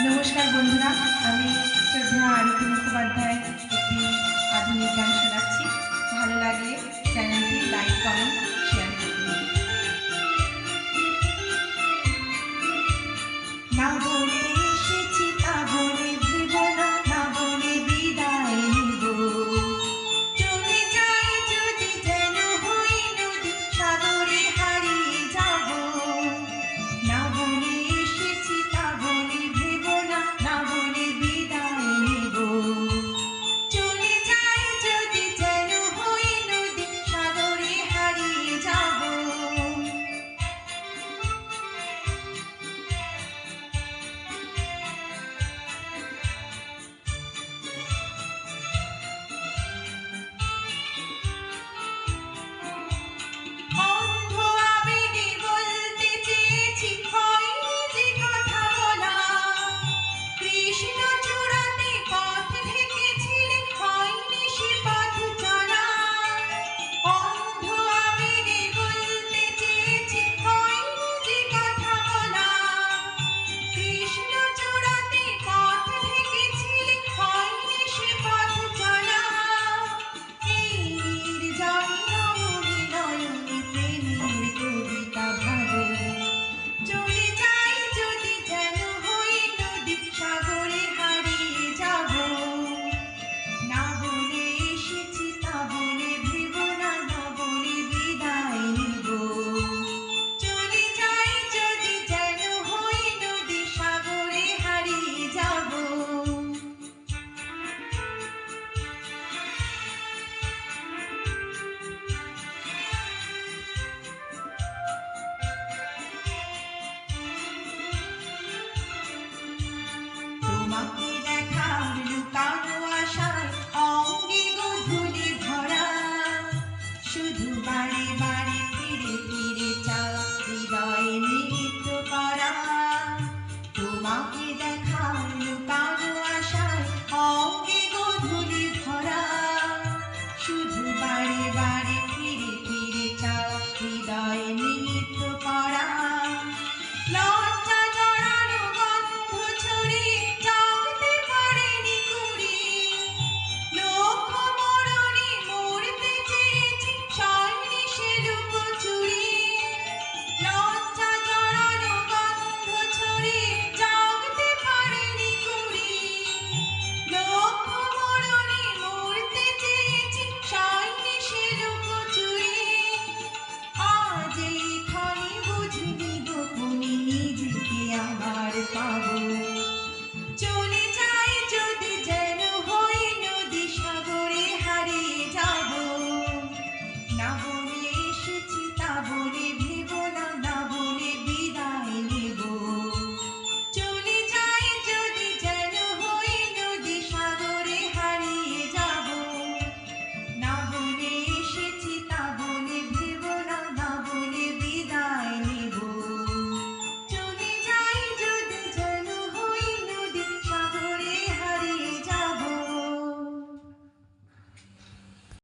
নমস্কার বন্ধুরা, আমি শ্রদ্ধা আরতি মুখোপাধ্যায় একটি আধুনিক গান শোনাচ্ছি। ভালো লাগলে চ্যানেলটি লাইক, কমেন্ট, শেয়ার করবেন। না বলে এসেছি তা বলে ভেব না, না বলে বিদায় নিব। চলে যাই যদি যেন হই নদী, সাগরে হারিয়ে যাব। না বলে এসেছি তা বলে ভেব না, না বলে বিদায় নিব। চলে যাই যদি যেন হই নদী, সাগরে হারিয়ে যাব। অন্ধ আবেগে বলতে চেয়েছি, হয়নি যে কথা বলা। কৃষ্ণ চূড়াতে পথ ঢেকেছিলে, হয়নি সে পথ চলা। অন্ধ আবেগে বলতে চেয়েছি, হয়নি যে কথা বলা। কৃষ্ণ চূড়াতে পথ ঢেকেছিলে, হয়নি সে পথ চলা। এই নির্জনে নয়নে নয়নে প্রেমের কবিতা ভাবো। চলে যাই যদি যেন হই নদী, সাগরে হারিয়ে যাব। না বলে এসেছি তা বলে ভেব না, না বলে বিদায় নিব। চলে যাই যদি যেন হই নদী, সাগরে হারিয়ে যাব। তোমাকে দেখার লুকানো আশায় অঙ্গে গধূলি ভরা। শুধু বারে বারে ফিরে ফিরে চাও হৃদয়ে নৃত্য করা। তোমাকে